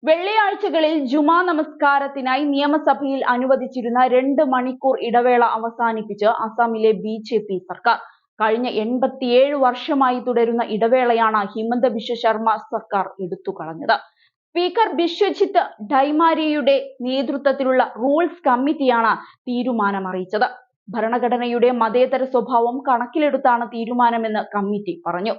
വെള്ളിയാഴ്ചകളിൽ ജുമാ നമസ്കാരത്തിനായി നിയമസഭയിൽ അനുവദിച്ചിരുന്ന 2 മണിക്കൂർ ഇടവേള അവസാനിപ്പിച്ച് അസമിലെ ബിജെപി സർക്കാർ. കഴിഞ്ഞ 87 വർഷമായി തുടരുന്ന ഇടവേളയാണ് ഹിമന്ത ബിശ്വ ശർമ്മ സർക്കാർ എടുത്തുകളഞ്ഞത്. സ്പീക്കർ ബിശ്വജിത്ത് ഡൈമാരിയുടെ നേതൃത്വത്തിലുള്ള റൂൾസ് കമ്മിറ്റിയാണ് തീരുമാനമറിയിച്ചത്. ഭരണഘടനയുടെ മതേതര സ്വഭാവം കണക്കിലെടുത്താണ് തീരുമാനമെന്ന് കമ്മിറ്റി പറഞ്ഞു.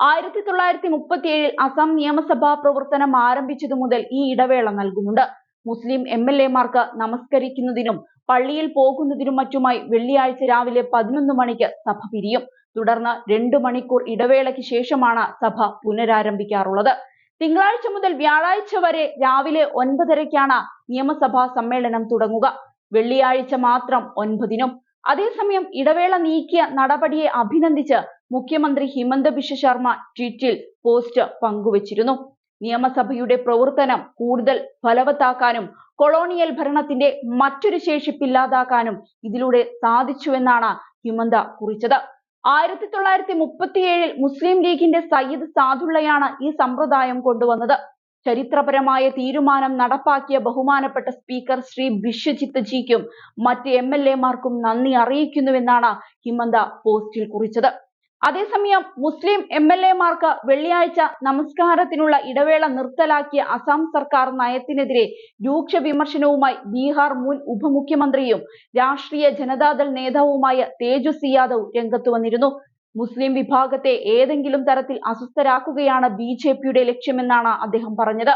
1937 അസം നിയമസഭാ പ്രവർത്തനം ആരംഭിച്ചതു മുതൽ ഈ ഇടവേള നൽകുന്നുണ്ട്. മുസ്ലിം MLA-മാർക്ക് നമസ്കരിക്കുന്നതിനും പള്ളിയിൽ പോകുന്നതിനും മറ്റുമായി വെള്ളിയാഴ്ച രാവിലെ 11 മണിക്ക് സഭ പിരിയും. തുടർന്ന് 2 മണിക്കൂർ ഇടവേളയ്ക്ക് ശേഷമാണ് സഭ പുനരാരംഭിക്കാറുള്ളത്. തിങ്കളാഴ്ച മുതൽ വ്യാഴാഴ്ച വരെ രാവിലെ 9:30-ക്കാണ് നിയമസഭാ സമ്മേളനം തുടങ്ങുക. വെള്ളിയാഴ്ച മാത്രം 9-നും. അതേസമയം ഇടവേള നീക്കിയ നടപടിയെ അഭിനന്ദിച്ച് മുഖ്യമന്ത്രി ഹിമന്ത ബിശ്വ ശർമ്മ ട്വീറ്റിൽ പോസ്റ്റ് പങ്കുവച്ചിരുന്നു. നിയമസഭയുടെ പ്രവർത്തനം കൂടുതൽ ഫലവത്താക്കാനും കൊളോണിയൽ ഭരണത്തിന്റെ മറ്റൊരു ശേഷിപ്പില്ലാതാക്കാനും ഇതിലൂടെ സാധിച്ചുവെന്നാണ് ഹിമന്ത കുറിച്ചത്. 1937 മുസ്ലിം ലീഗിന്റെ സയ്യിദ് സാദുള്ളയാണ് ഈ സമ്പ്രദായം കൊണ്ടുവന്നത്. ചരിത്രപരമായ തീരുമാനം നടപ്പാക്കിയ ബഹുമാനപ്പെട്ട സ്പീക്കർ ശ്രീ ബിശ്വജിത്ത് ജിക്കും മറ്റ് MLA-മാർക്കും നന്ദി അറിയിക്കുന്നുവെന്നാണ് ഹിമന്ത പോസ്റ്റിൽ കുറിച്ചത്. അതേസമയം മുസ്ലിം MLA-മാർക്ക് വെള്ളിയാഴ്ച നമസ്കാരത്തിനുള്ള ഇടവേള നിർത്തലാക്കിയ അസം സർക്കാർ നയത്തിനെതിരെ രൂക്ഷ വിമർശനവുമായി ബീഹാർ മുൻ ഉപമുഖ്യമന്ത്രിയും രാഷ്ട്രീയ ജനതാദൾ നേതാവുമായ തേജസ്വി യാദവ് രംഗത്തു വന്നിരുന്നു. മുസ്ലിം വിഭാഗത്തെ ഏതെങ്കിലും തരത്തിൽ അസ്വസ്ഥരാക്കുകയാണ് BJP-യുടെ ലക്ഷ്യമെന്നാണ് അദ്ദേഹം പറഞ്ഞത്.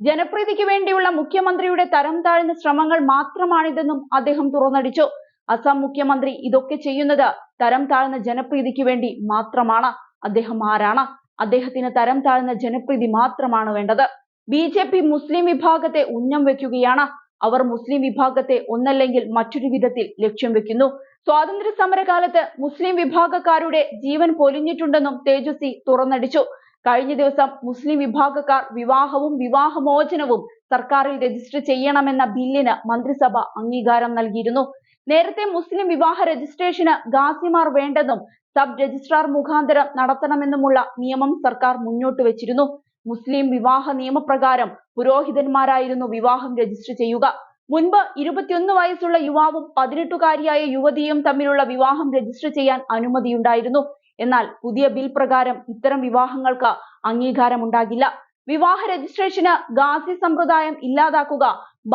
ജനപ്രീതിക്ക് വേണ്ടിയുള്ള മുഖ്യമന്ത്രിയുടെ തരം താഴ്ന്ന ശ്രമങ്ങൾ മാത്രമാണിതെന്നും അദ്ദേഹം തുറന്നടിച്ചു. അസം മുഖ്യമന്ത്രി ഇതൊക്കെ ചെയ്യുന്നത് തരം താഴ്ന്ന ജനപ്രീതിക്ക് വേണ്ടി മാത്രമാണ്. അദ്ദേഹം ആരാണ്? അദ്ദേഹത്തിന് തരം താഴ്ന്ന ജനപ്രീതി മാത്രമാണ് വേണ്ടത്. BJP മുസ്ലിം വിഭാഗത്തെ ഉന്നം വെക്കുകയാണ്. അവർ മുസ്ലിം വിഭാഗത്തെ ഒന്നല്ലെങ്കിൽ മറ്റൊരു വിധത്തിൽ ലക്ഷ്യം വെക്കുന്നു. സ്വാതന്ത്ര്യ സമരകാലത്ത് മുസ്ലിം വിഭാഗക്കാരുടെ ജീവൻ പൊലിഞ്ഞിട്ടുണ്ടെന്നും തേജസ്വി തുറന്നടിച്ചു. കഴിഞ്ഞ ദിവസം മുസ്ലിം വിഭാഗക്കാർ വിവാഹവും വിവാഹമോചനവും സർക്കാരിൽ രജിസ്റ്റർ ചെയ്യണമെന്ന ബില്ലിന് മന്ത്രിസഭ അംഗീകാരം നൽകിയിരുന്നു. നേരത്തെ മുസ്ലിം വിവാഹ രജിസ്ട്രേഷന് ഗാസിമാർ വേണ്ടെന്നും സബ് രജിസ്ട്രാർ മുഖാന്തരം നടത്തണമെന്നുമുള്ള നിയമം സർക്കാർ മുന്നോട്ട് വെച്ചിരുന്നു. മുസ്ലിം വിവാഹ നിയമപ്രകാരം പുരോഹിതന്മാരായിരുന്നു വിവാഹം രജിസ്റ്റർ ചെയ്യുക. മുൻപ് 21 വയസ്സുള്ള യുവാവും 18-കാരിയായ യുവതിയും തമ്മിലുള്ള വിവാഹം രജിസ്റ്റർ ചെയ്യാൻ അനുമതിയുണ്ടായിരുന്നു. എന്നാൽ പുതിയ ബിൽ പ്രകാരം ഇത്തരം വിവാഹങ്ങൾക്ക് അംഗീകാരമുണ്ടാകില്ല. വിവാഹ രജിസ്ട്രേഷന് ഗാസി സമ്പ്രദായം ഇല്ലാതാക്കുക,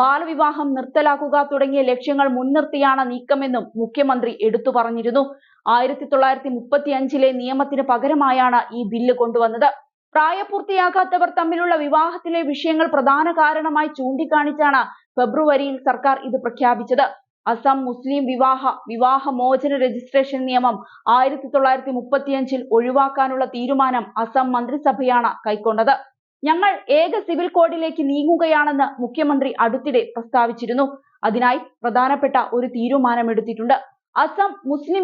ബാലവിവാഹം നിർത്തലാക്കുക തുടങ്ങിയ ലക്ഷ്യങ്ങൾ മുൻനിർത്തിയാണ് നീക്കമെന്നും മുഖ്യമന്ത്രി എടുത്തു പറഞ്ഞിരുന്നു. 1935-ലെ നിയമത്തിന് പകരമായാണ് ഈ ബില്ല് കൊണ്ടുവന്നത്. പ്രായപൂർത്തിയാകാത്തവർ തമ്മിലുള്ള വിവാഹത്തിലെ വിഷയങ്ങൾ പ്രധാന കാരണമായി ചൂണ്ടിക്കാണിച്ചാണ് ഫെബ്രുവരിയിൽ സർക്കാർ ഇത് പ്രഖ്യാപിച്ചത്. അസം മുസ്ലിം വിവാഹമോചന രജിസ്ട്രേഷൻ നിയമം 1935-ൽ ഒഴിവാക്കാനുള്ള തീരുമാനം അസം മന്ത്രിസഭയാണ് കൈക്കൊണ്ടത്. ഞങ്ങൾ ഏക സിവിൽ കോഡിലേക്ക് നീങ്ങുകയാണെന്ന് മുഖ്യമന്ത്രി അടുത്തിടെ പ്രസ്താവിച്ചിരുന്നു. അതിനായി പ്രധാനപ്പെട്ട ഒരു തീരുമാനമെടുത്തിട്ടുണ്ട്. അസം മുസ്ലിം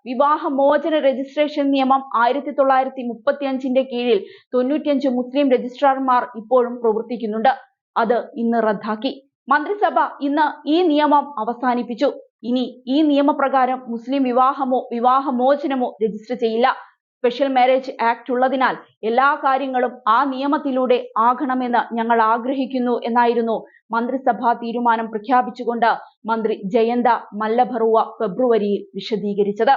വിവാഹമോചന രജിസ്ട്രേഷൻ നിയമം 1935-ന്റെ കീഴിൽ 95 മുസ്ലിം രജിസ്ട്രാർമാർ ഇപ്പോഴും പ്രവർത്തിക്കുന്നുണ്ട്. അത് ഇന്ന് റദ്ദാക്കി. മന്ത്രിസഭ ഇന്ന് ഈ നിയമം അവസാനിപ്പിച്ചു. ഇനി ഈ നിയമപ്രകാരം മുസ്ലിം വിവാഹമോ വിവാഹമോചനമോ രജിസ്റ്റർ ചെയ്യില്ല. സ്പെഷ്യൽ മാരേജ് ആക്ട് ഉള്ളതിനാൽ എല്ലാ കാര്യങ്ങളും ആ നിയമത്തിലൂടെ ആകണമെന്ന് ഞങ്ങൾ ആഗ്രഹിക്കുന്നു എന്നായിരുന്നു മന്ത്രിസഭാ തീരുമാനം പ്രഖ്യാപിച്ചുകൊണ്ട് മന്ത്രി ജയന്ത മല്ലബറുവ ഫെബ്രുവരിയിൽ വിശദീകരിച്ചത്.